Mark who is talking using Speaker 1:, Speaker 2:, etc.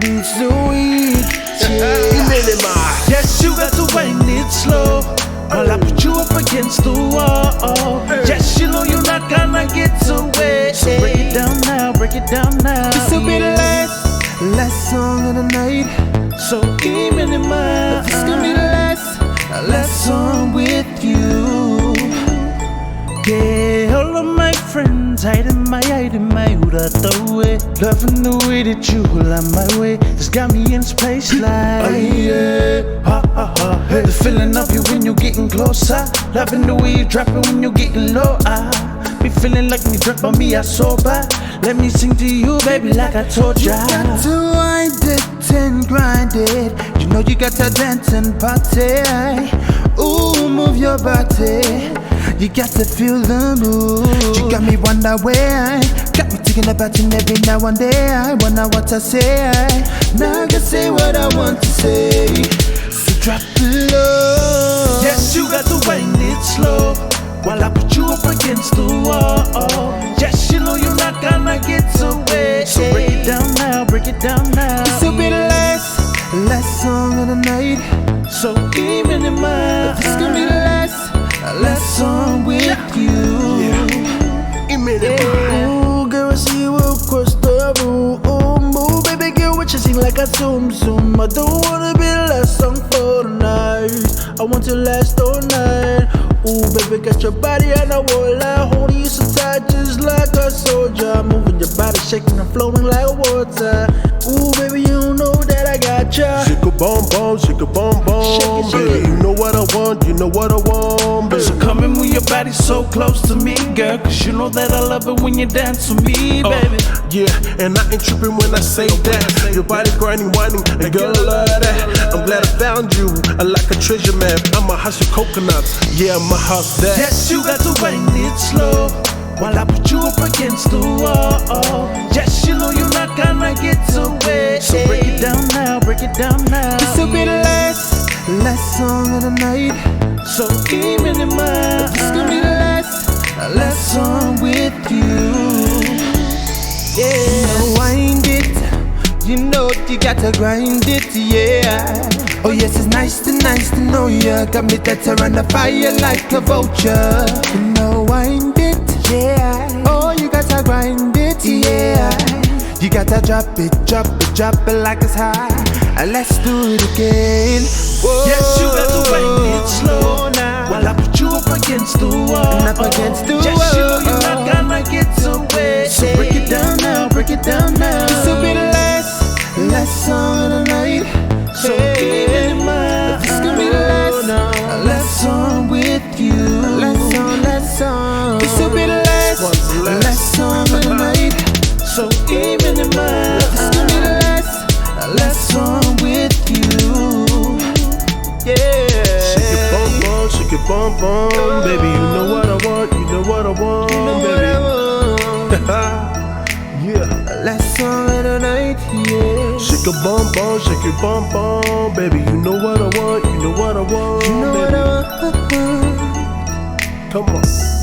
Speaker 1: be sweet.
Speaker 2: Imene.
Speaker 3: Yes, you got to wind it slow while I put you up against the wall. Yes, you know you're not gonna get away. So break it down now, break it down now.
Speaker 1: This will be the last song of the night.
Speaker 3: So Imene,
Speaker 1: This gonna be the last song with you.
Speaker 3: yeah, all of my friends hiding my who'd have throw it. Loving the way that you lie my way. It's got me in space like
Speaker 1: Oh yeah, ha ha ha. Hey.
Speaker 3: the feeling of you when you're getting closer. Loving the way you drop it when you're getting low. I be feeling like me drunk, but me I sober. Let me sing to you, baby, like I told ya.
Speaker 1: Got to wind it and grind it. You know you got to dance and party. Ooh, move your body. You got to feel the mood. You got me wonder where. Got me thinking about you every now and then. I wonder what I say. Now I can say what I want to say. So drop it low.
Speaker 3: Yes, you got to wind it slow while I put you up against the wall. Yes, you know you're not gonna get away. So break it down now, break it down now.
Speaker 1: This will be the last song of the night.
Speaker 3: So Imene,
Speaker 1: This gonna be the last song with you.
Speaker 2: Imene.
Speaker 3: Ooh, girl, I see you across the room. Ooh, baby girl, what you sing like a zoom zoom. I don't wanna be the last song for the night. I want to last all night. Ooh, baby, got your body and I won't lie. Holding you so tight just like a soldier. Moving your body, shaking and flowing like water. Ooh, baby, you know that I got ya.
Speaker 2: Shake a bum bum, shake a bum bum.
Speaker 3: Shake it, shake
Speaker 2: Baby,
Speaker 3: it.
Speaker 2: you know what I want, you know what I want, baby.
Speaker 3: So come and move your body so close to me, girl. Cause you know that I love it when you dance with me, baby.
Speaker 2: Yeah, and I ain't tripping when I say that. Your body grinding, whining, and girl, I love that. I'm glad I found you, I like a treasure map. I'ma house your coconuts, yeah, I'ma house that.
Speaker 3: Yes, you got to wind it slow while I put you up against the wall. Yes, you know you're not gonna get away. So break it down now, break it down now.
Speaker 1: This will be the last song of the night.
Speaker 3: So Imene,
Speaker 1: This gonna be the last song with you. Yeah, wind it. You know you gotta grind it, yeah. Oh yes, it's nice to know ya. Got me that around the fire like a vulture. You know, wind it, yeah. Oh, you gotta grind it, yeah. You gotta drop it like it's high. Let's do it again. Whoa.
Speaker 3: yes, you got to wind it slow while I put you up against the wall.
Speaker 1: And up against the
Speaker 3: yes, you know
Speaker 1: wall.
Speaker 3: you're not gonna get away. So break it down now, break it down now.
Speaker 1: This will be the last song of the night.
Speaker 3: So Imene,
Speaker 1: This gonna be the last song with you. Last song. This will be the last song of the night.
Speaker 3: So Imene,
Speaker 1: This gonna be the last song with you. Yeah.
Speaker 2: Shake it bum bum, baby, you know what I want, you know what I want, baby. Yeah.
Speaker 1: Last song of the night, yeah.
Speaker 2: Shake a shake it bum bum, baby, you know what I want, you know what I want,
Speaker 1: You know
Speaker 2: baby.
Speaker 1: what I want.
Speaker 2: Come on.